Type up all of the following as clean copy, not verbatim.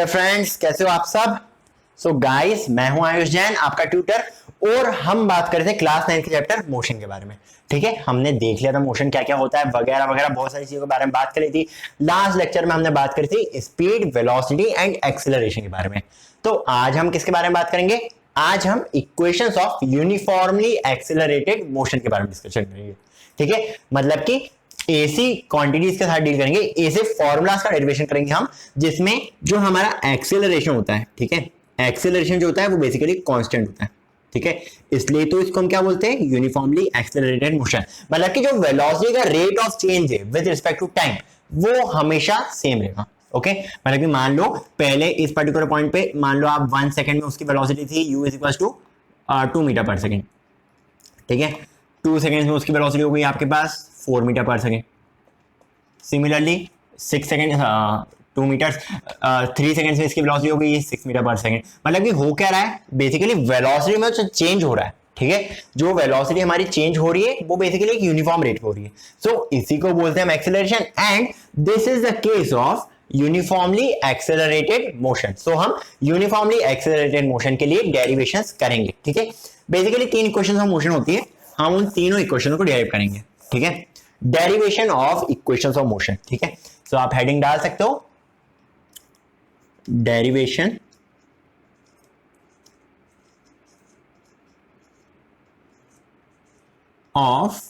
Dear friends, कैसे हो आप सब। सो गाइस, मैं हूं आयुष जैन, आपका ट्यूटर, और हम बात कर रहे थे क्लास 9 के चैप्टर मोशन के बारे में। ठीक है, हमने देख लिया था मोशन क्या क्या होता है वगैरह वगैरह, बहुत सारी चीजों के बारे में बात करी थी। लास्ट लेक्चर में हमने बात करी थी स्पीड, वेलोसिटी एंड एक्सेलरेशन के बारे में। तो आज हम किसके बारे में बात करेंगे? आज हम equations of uniformly accelerated motion के बारे में डिस्कशन करेंगे। ठीक है, मतलब कि एसी क्वांटिटीज के साथ डील करेंगे, ऐसे फॉर्मूलाज का डेरिवेशन करेंगे हम, जिसमें जो हमारा एक्सेलरेशन होता है, ठीक है, एक्सेलरेशन जो होता है वो बेसिकली कांस्टेंट होता है। ठीक है, इसलिए तो इसको हम क्या बोलते हैं? Uniformly accelerated motion. मतलब कि जो वेलोसिटी का रेट ऑफ चेंज है विद रिस्पेक्ट टू टाइम, वो हमेशा सेम रहेगा। ओके, मतलब कि मान लो पहले इस पर्टिकुलर पॉइंट पे मान लो आप 1 सेकंड में उसकी वेलोसिटी थी u is equal to 2 metre पर सेकंड। ठीक है, 2 सेकंड में उसकी वेलोसिटी हो गई आपके पास 4 मीटर पर second. Similarly 6 second 2 metre 3 second में इसकी वेलोसिटी हो गई 6 मीटर पर सेकंड। मतलब कि हो क्या रहा है? बेसिकली वेलोसिटी में जो चेंज हो रहा है, ठीक है, जो वेलोसिटी हमारी चेंज हो रही है वो बेसिकली एक यूनिफॉर्म रेट हो रही है। सो इसी को बोलते हैं acceleration, and this is the case of uniformly accelerated motion. So हम यूनिफॉर्मली एक्सेलरेटेड मोशन के लिए डेरिवेशंस करेंगे। ठीक है, बेसिकली 3 इक्वेशंस ऑफ मोशन होती है, हम उन तीनों इक्वेशंस को डेराइव करेंगे। ठीक है, derivation of equations of motion. ठीक है, सो आप हेडिंग डाल सकते हो, derivation of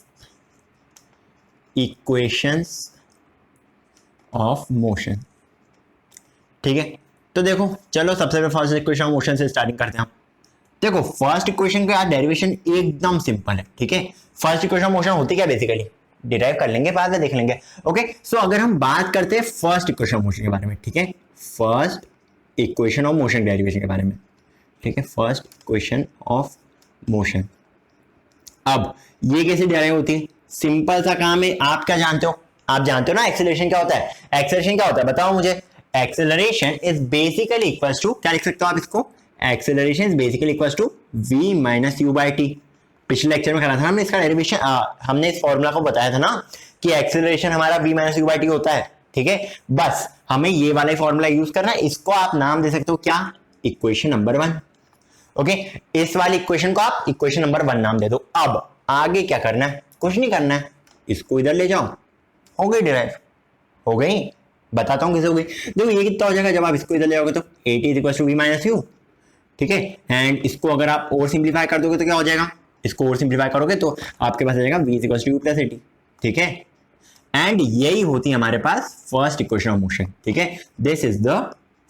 equations of motion. ठीक है, तो देखो चलो सबसे पहले फर्स्ट इक्वेशन ऑफ मोशन से स्टार्टिंग करते हैं हम। देखो फर्स्ट इक्वेशन का डेरिवेशन एकदम सिंपल है। ठीक है, फर्स्ट इक्वेशन ऑफ मोशन होती क्या बेसिकली डिराइव कर लेंगे, बाद में देख लेंगे। ओके, सो अगर हम बात करते हैं फर्स्ट इक्वेशन ऑफ मोशन के बारे में, ठीक है, first equation of motion derivation के बारे में। ठीक है, फर्स्ट इक्वेशन ऑफ मोशन। अब ये कैसे डिराइव होती है? सिंपल सा काम है, आप क्या जानते हो? आप जानते हो ना एक्सेलरेशन क्या होता है? एक्सेलरेशन क्या होता है बताओ मुझे। Acceleration is basically equals to, क्या लिख सकते हो आप इसको? Acceleration is basically equals to v minus u by t. पिछले लेक्चर में करा था हमने इसका डेरिवेशन, हमने इस फॉर्मूला को बताया था ना कि एक्सेलरेशन हमारा v minus u by T होता है। ठीक है, बस हमें ये वाला फॉर्मूला यूज करना है। इसको आप नाम दे सकते हो क्या? Equation number 1। ओके, इस वाली इक्वेशन को आप इक्वेशन नंबर 1 नाम दे दो। अब आगे क्या करना है? कुछ नहीं करना है, इसको इधर ले जाओ, हो गई डिराइव, हो गई। बताता हूं कैसे हो गई। देखो ये कितना हो जाएगा जब आप इसको इधर ले आओगे तो 80 is equal to v minus u. ठीक है, एंड इसको अगर आप और सिंप्लीफाई कर दोगे तो क्या हो जाएगा? इसको और सिंप्लीफाई करोगे तो आपके पास आ जाएगा v is equal to u plus 80। ठीक है, एंड यही होती है हमारे पास फर्स्ट इक्वेशन ऑफ मोशन। ठीक है, this is the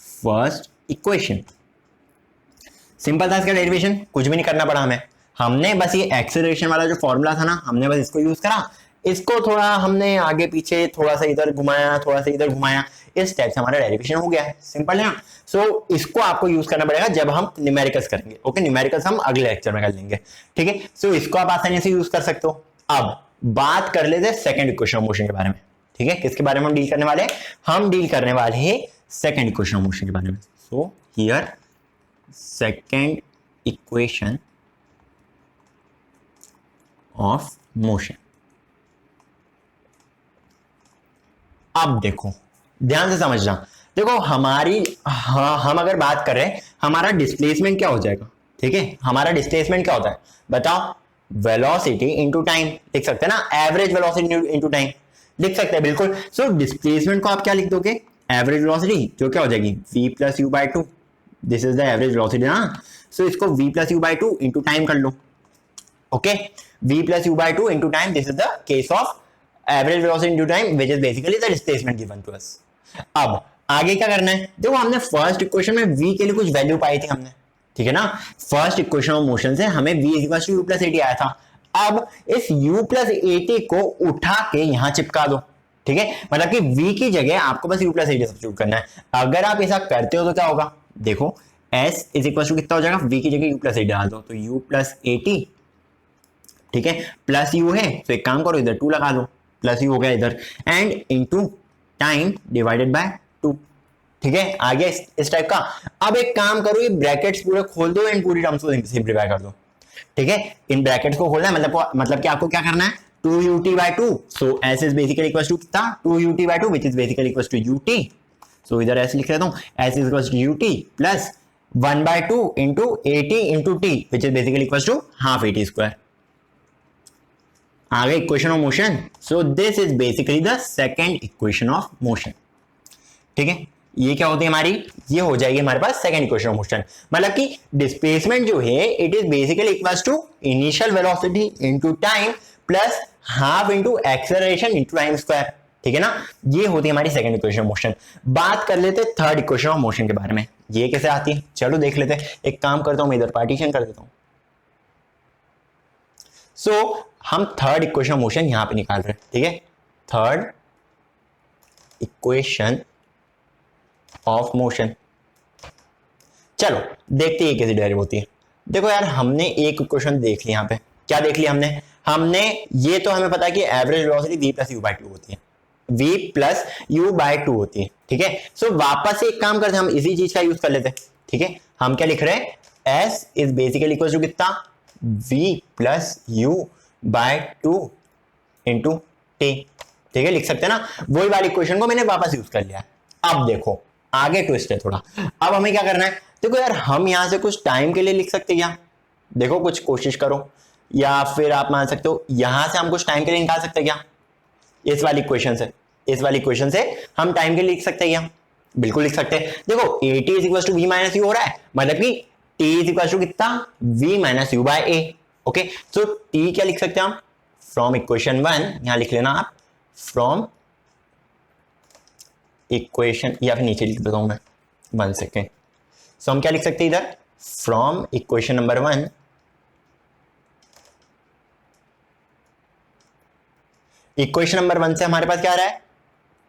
first equation. Simple था इसका डेरिवेशन, कुछ भी नहीं करना पड़ा हमें। हमने बस ये एक्सेलरेशन वाला जो फॉर्मूला था ना, हमने बस इसको यूज करा, इसको थोड़ा हमने आगे पीछे थोड़ा सा इधर घुमाया, थोड़ा सा इधर घुमाया, इस टाइप से हमारा डेरिवेशन हो गया है। सिंपल है ना। सो इसको आपको यूज करना पड़ेगा जब हम न्यूमेरिकल्स करेंगे। ओके, न्यूमेरिकल्स हम अगले लेक्चर में कर लेंगे। ठीक है, सो इसको आप आसानी से यूज कर सकते हो। अब बात कर लेते हैं सेकंड इक्वेशन ऑफ मोशन के बारे में। ठीक है, किसके बारे में हम डील करने वाले हैं? हम डील करने वाले हैं सेकंड इक्वेशन ऑफ मोशन के बारे में। So here second equation of motion. अब देखो ध्यान से समझना। देखो हमारी हम अगर बात कर रहे हैं, हमारा डिस्प्लेसमेंट क्या हो जाएगा? ठीक है, हमारा डिस्प्लेसमेंट क्या होता है बताओ? वेलोसिटी इनटू टाइम लिख सकते हैं ना, एवरेज वेलोसिटी इनटू टाइम लिख सकते हैं, बिल्कुल। सो डिस्प्लेसमेंट को आप क्या लिख दोगे? एवरेज वेलोसिटी, जो क्या हो जाएगी v plus u by 2। This is the average velocity ना। सो इसको v plus u by 2 into time कर लो। Okay, v plus u by 2 into time, this is the case of average velocity into time which is basically the displacement given to us. अब आगे क्या करना है? देखो हमने फर्स्ट इक्वेशन में v के लिए कुछ वैल्यू पाई थी हमने, ठीक है ना। फर्स्ट इक्वेशन ऑफ मोशन से हमें v is equal to u plus 80 आया था। अब इस u प्लस 80 को उठा के यहां चिपका दो। ठीक है, मतलब कि v की जगह आपको बस u प्लस 80 सब्स्टिट्यूट करना है। अगर आप ऐसा करते हो तो क्या होगा? देखो s इज इक्वल टू कितना हो जाएगा? v की जगह u प्लस 80 डाल दो तो u प्लस 80, ठीक है, प्लस u है तो एक काम करो इधर 2 लगा दो, प्लस u हो गया इधर, and into time divided by 2। ठीक है, आ गया इस टाइप का। अब एक काम करो, ये ब्रैकेट्स पूरे खोल दो एंड पूरी टर्म्स को सिंप्लीफाई कर दो। ठीक है, इन ब्रैकेट्स को खोलना है, मतलब कि आपको क्या करना है? 2ut by 2। So s is basically equals to कितना? 2ut by 2 which is basically equals to ut। सो इधर एस लिख लेता हूँ, s is equal to u t plus 1/2 into a t into t which is basically equal to half a t square. आ गई equation of motion. So this is basically the second equation of motion. ठीक है, ये क्या होती है हमारी, ये हो जाएगी हमारे पास सेकंड इक्वेशन ऑफ मोशन। मतलब कि डिस्प्लेसमेंट जो है it is basically equals to initial velocity into time plus half into acceleration into time square. ठीक है ना, ये होती है हमारी सेकंड इक्वेशन ऑफ मोशन। बात कर लेते हैं थर्ड इक्वेशन ऑफ मोशन के बारे में, ये कैसे आती है, चलो देख लेते हैं। एक काम करता हूं, मैं इधर पार्टीशन कर देता हूं। सो हम थर्ड इक्वेशन ऑफ मोशन यहां पे निकाल रहे हैं। ठीक है, थर्ड इक्वेशन ऑफ मोशन। चलो देखते हैं कैसे डेरिव होती है। देखो यार, हमने एक इक्वेशन देख ली, यहाँ पे क्या देख लिया हमने ये तो हमें पता है कि average velocity v plus u by to होती है, v plus u by to होती है। ठीक है, सो वापस से एक काम करते हैं, हम इसी चीज का यूज कर लेते हैं। ठीक है, हम क्या लिख रहे हैं, s is basically equal to कितना, v plus u by two into t. ठीक है, लिख सकते हैं ना, वही वाली इक्वेशन को मैंने वापस यूज कर लिया। अब देखो आगे ट्विस्ट है थोड़ा। अब हमें क्या करना है, देखो यार, हम यहां से कुछ टाइम के लिए लिख सकते हैं क्या, देखो कुछ कोशिश करो, या फिर आप मान सकते हो यहां से हम कुछ टाइम के लिए निकाल सकते हैं क्या, इस वाली इक्वेशन से, इस वाली इक्वेशन से हम टाइम के लिए लिख सकते हैं क्या, बिल्कुल लिख सकते हैं। देखो a t is equal to v minus u हो रहा है, मतलब कि टी इज इक्वल टू कितना, v minus u by a. Okay, so t क्या लिख सकते हैं हम, फ्रॉम इक्वेशन 1, यहां लिख लेना आप, फ्रॉम इक्वेशन, या फिर नीचे लिख देता हूं मैं, 1 सेकेंड। सो हम क्या लिख सकते हैं इधर, from equation number 1, equation number 1 से हमारे पास क्या आ रहा है,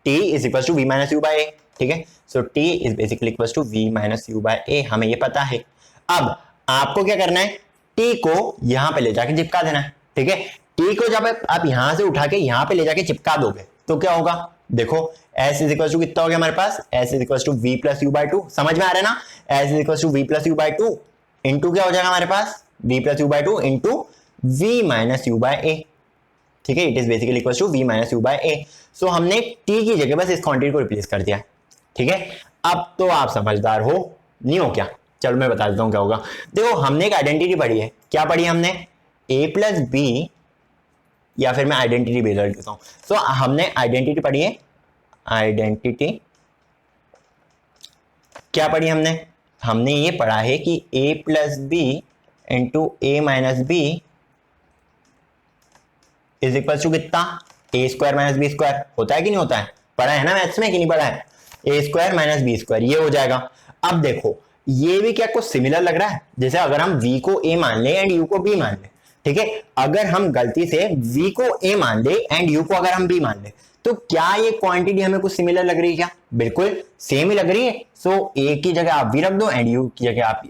t is equal to v minus u by a. ठीक है, so t is basically equal to v minus u by a, हमें ये पता है। अब आपको क्या करना है, t को यहां पे ले जाके चिपका देना है। ठीक है, t को जब आप यहां से उठा के यहां पे ले जाके चिपका दोगे तो क्या होगा, देखो s इज इक्वल टू कितना हो गया हमारे पास, s is equal to v plus u by two, समझ में आ रहा है ना, s is equal to v plus u by two into क्या हो जाएगा हमारे पास, v plus u by two into v minus u by a. ठीक है, it is basically equal to v minus u by a. So हमने t की जगह बस इस क्वांटिटी को रिप्लेस कर दिया। ठीक है, अब तो आप समझदार हो नहीं हो क्या, चलो मैं बता देता हूं क्या होगा। देखो हमने एक आइडेंटिटी पढ़ी है, क्या पढ़ी हमने, a प्लस बी, या फिर मैं आइडेंटिटी भी लिख देता हूं। सो हमने आइडेंटिटी पढ़ी है, आइडेंटिटी क्या पढ़ी हमने ये पढ़ा है कि a plus b into a minus b is equal to कितना, a square minus b square, होता है कि नहीं होता है, पढ़ा है ना मैथ्स में कि नहीं पढ़ा है, ए स्क्वायर माइनस बी स्क्वायर, ये हो जाएगा। अब देखो ये भी क्या कुछ सिमिलर लग रहा है, जैसे अगर हम v को a मान ले एंड u को b मान ले। ठीक है, अगर हम गलती से v को a मान ले एंड u को अगर हम b मान ले, तो क्या ये क्वांटिटी हमें कुछ सिमिलर लग रही है क्या, बिल्कुल सेम ही लग रही है। सो a की जगह आप v रख दो एंड u की जगह आप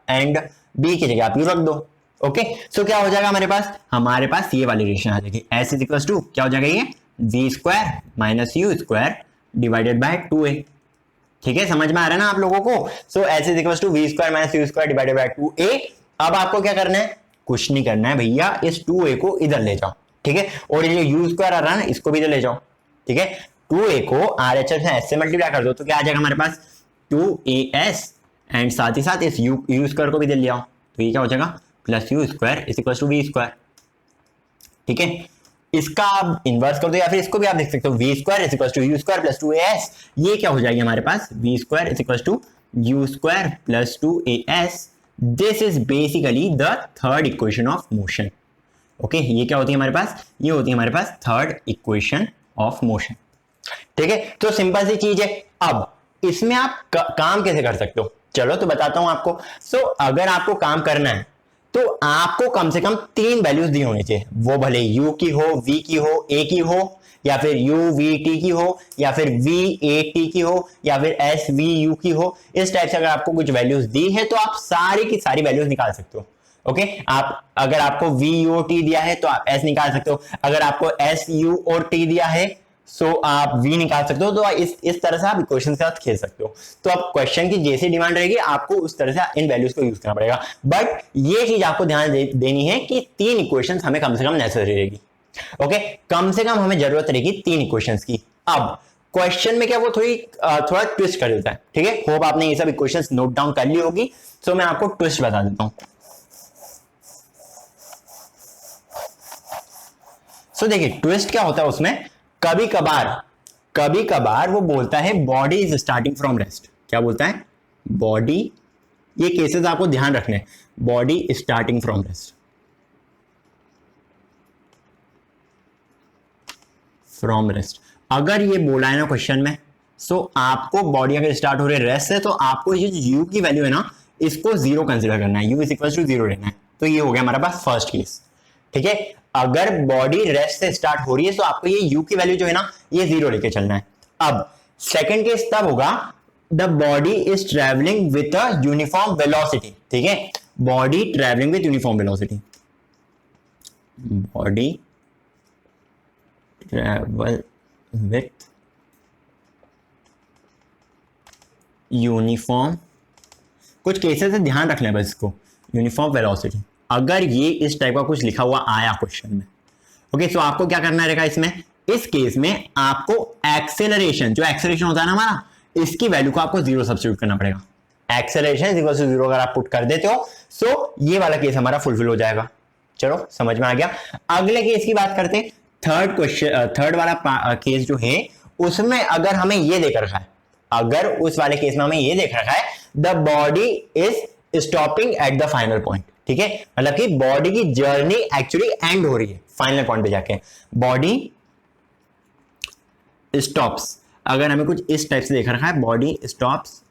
एंड b की जगह आप u रख दो। ओके, सो क्या हो जाएगा हमारे पास ये वाली रिलेशन आ जाएगी, s इज इक्वल टू क्या हो जाएगा ये, v square minus u square divided by 2a। ठीक है, समझ में आ रहा है ना आप लोगों को। So s is equal to v square minus u square divided by 2a। अब आपको क्या करना है, कुछ नहीं करना है भैया, इस 2a को इधर ले जाओ। ठीक है, और ये जो u स्क्वायर आ रहा है ना, इसको भी इधर ले जाओ। ठीक है, 2a को RHS से s से मल्टीप्लाई कर दो तो क्या आ जाएगा हमारे पास, 2as एंड साथ ही साथ इस u स्क्वायर को भी इधर ले आओ, तो ये क्या हो जाएगा, plus u square is equal to v square. ठीक है, इसका आप इनवर्स कर दो या फिर इसको भी आप देख सकते हो, v square is equal to u square plus 2as, ये क्या हो जाएगी हमारे पास, v square is equal to u square plus 2as। This is basically the third equation of motion. Okay, ये क्या होती है हमारे पास, ये होती है हमारे पास थर्ड इक्वेशन ऑफ मोशन। ठीक है, तो सिंपल सी चीज है। अब इसमें आप काम कैसे कर सकते हो, चलो तो बताता हूं आपको। सो अगर आपको काम करना है तो आपको कम से कम 3 वैल्यूज दी होनी चाहिए, वो भले u की हो, v की हो, a की हो, या फिर u v t की हो, या फिर v a t की हो, या फिर s v u की हो। इस टाइप से अगर आपको कुछ वैल्यूज दी है तो आप सारी की सारी वैल्यूज निकाल सकते हो। ओके, आप अगर आपको v u t दिया है तो आप s निकाल सकते हो, अगर आपको s u और t दिया है सो आप v निकाल सकते हो। तो इस तरह से आप इक्वेशन के साथ खेल सकते हो। तो अब क्वेश्चन की जैसी डिमांड रहेगी आपको उस तरह से इन वैल्यूज को यूज करना पड़ेगा। बट ये चीज आपको ध्यान देनी है कि 3 इक्वेशंस हमें कम से कम नेसेसरी रहेगी। ओके, कम से कम हमें जरूरत रहेगी 3 इक्वेशंस की। अब क्वेश्चन में क्या वो थोड़ा ट्विस्ट कर देता है। ठीक है, होप आपने ये सब इक्वेशंस नोट डाउन कर ली होगी। सो मैं आपको ट्विस्ट बता देता हूं। सो देखिए ट्विस्ट क्या होता है उसमें, कभी कभार वो बोलता है body is starting from rest. क्या बोलता है? बॉडी, ये केसेस आपको ध्यान रखने, body starting from rest, from rest. अगर ये बोला है ना क्वेश्चन में, सो आपको बॉडी अगर स्टार्ट हो रही है रेस्ट से, तो आपको ये जो यू की वैल्यू है ना, इसको जीरो कंसिडर करना है, u is equal to zero लेना है। तो ये हो गया हमारे पास फर्स्ट केस। ठीक है, अगर बॉडी रेस्ट से स्टार्ट हो रही है तो आपको ये यू की वैल्यू जो है ना, ये जीरो लेके चलना है। अब सेकेंड केस तब होगा the body is travelling with a uniform velocity. ठीक है, body travelling with uniform velocity, body travel with uniform, कुछ केसेस से ध्यान रखना है बस इसको, यूनिफॉर्म वेलोसिटी। अगर ये इस टाइप का कुछ लिखा हुआ आया क्वेश्चन में, ओके, तो आपको क्या करना रहेगा इसमें, इस केस में आपको एक्सेलरेशन, जो एक्सेलरेशन होता है ना हमारा, इसकी वैल्यू को आपको जीरो सब्स्टिट्यूट करना पड़ेगा। एक्सेलरेशन इक्वल टू जीरो अगर आप पुट कर देते हो, सो ये वाला केस हमारा फुलफिल हो जाएगा। चलो समझ में आ गया। अगले केस की बात करते हैं, थर्ड वाला केस जो है, उसमें अगर हमें ये देख रखा है, अगर उस वाले केस में हमें ये देख रखा है the body is stopping at the final point. ठीक है, मतलब कि बॉडी की जर्नी एक्चुअली एंड हो रही है फाइनल पॉइंट पे जाके, बॉडी स्टॉप्स। अगर हमें कुछ इस टाइप से देख रखा है, बॉडी स्टॉप्स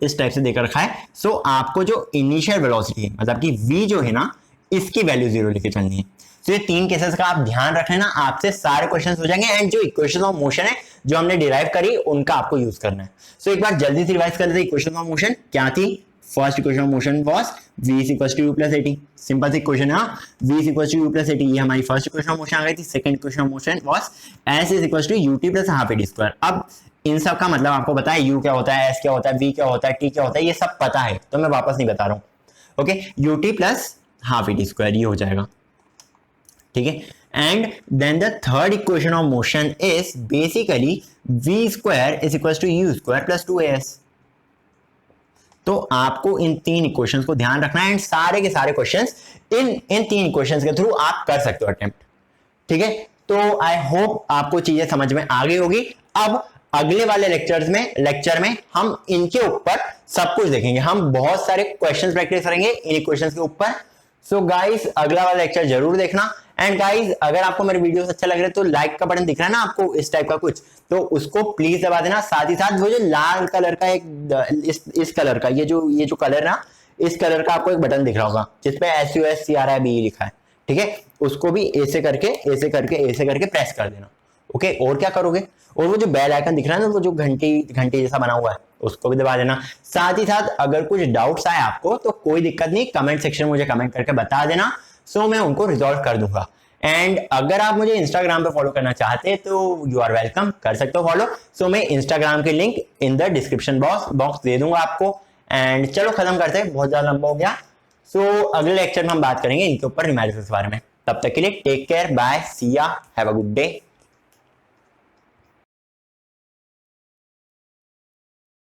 इस टाइप से देख रखा है, सो आपको जो इनिशियल वेलोसिटी है, मतलब कि v जो है ना, इसकी वैल्यू जीरो लेके चलनी है। तो ये तीन केसेस का आप ध्यान रखें ना, आपसे सारे क्वेश्चंस हो जाएंगे। एंड जो इक्वेशन ऑफ मोशन है जो हमने डिराइव करी, उनका आपको यूज करना है। सो एक बार जल्दी से रिवाइज कर लेते हैं। इक्वेशन ऑफ मोशन क्या थी? First equation of motion was v is equal to u plus at। Simple सी इक्वेशन है, v is equal to u plus at। ये हमारी फर्स्ट इक्वेशन ऑफ मोशन आ गई थी। Second equation of motion was s is equal to ut plus half at square. अब इन सब का मतलब आपको पता है, u क्या होता है, s क्या होता है, v क्या होता है, t क्या होता है, ये सब पता है, तो मैं वापस नहीं बता रहा हूं। Okay, ut plus half at square ये हो जाएगा। ठीक है, and then the third equation of motion is basically v square is equal to u square plus 2as। तो आपको इन तीन इक्वेशंस को ध्यान रखना है, एंड सारे के सारे क्वेश्चंस इन तीन इक्वेशंस के थ्रू आप कर सकते हो अटेम्प्ट। ठीक है, तो आई होप आपको चीजें समझ में आ गई होगी। अब अगले वाले लेक्चर में हम इनके ऊपर सब कुछ देखेंगे। हम बहुत सारे क्वेश्चंस प्रैक्टिस करेंगे इन इक्वेशंस के ऊपर। सो गाइस अगला वाला लेक्चर जरूर देखना। एंड गाइस अगर आपको मेरे वीडियोस अच्छा लग रहा है तो लाइक का बटन दिख रहा है ना आपको इस टाइप का कुछ, तो उसको प्लीज दबा देना। साथ ही साथ वो जो लाल कलर का एक इस कलर का ये जो कलर है ना, इस कलर का आपको एक बटन दिख रहा होगा जिसपे SUSCRIBE लिखा है। ठीक है, उसको भी ऐसे करके प्रेस कर देना। ओके, और क्या करोगे, और वो जो बेल आइकन दिख रहा है ना, वो जो घंटी जैसा बना हुआ है, उसको भी दबा देना। साथ ही साथ अगर कुछ डाउट्स आए आपको तो कोई दिक्कत नहीं, कमेंट सेक्शन में मुझे कमेंट करके बता देना। सो मैं उनको रिजॉल्व कर दूंगा। एंड अगर आप मुझे इंस्टाग्राम पे फॉलो करना चाहते हैं तो यू आर वेलकम, कर सकते हो फॉलो। सो मैं इंस्टाग्राम के link in the description box दे दूंगा आपको। एंड चलो खत्म करते हैं, बहुत ज्यादा लंबा हो गया। सो अगले लेक्चर में हम बात करेंगे इनके ऊपर न्यूमेरिकल्स के बारे में। तब तक के लिए टेक केयर, बाय, सी या, हैव अ गुड डे।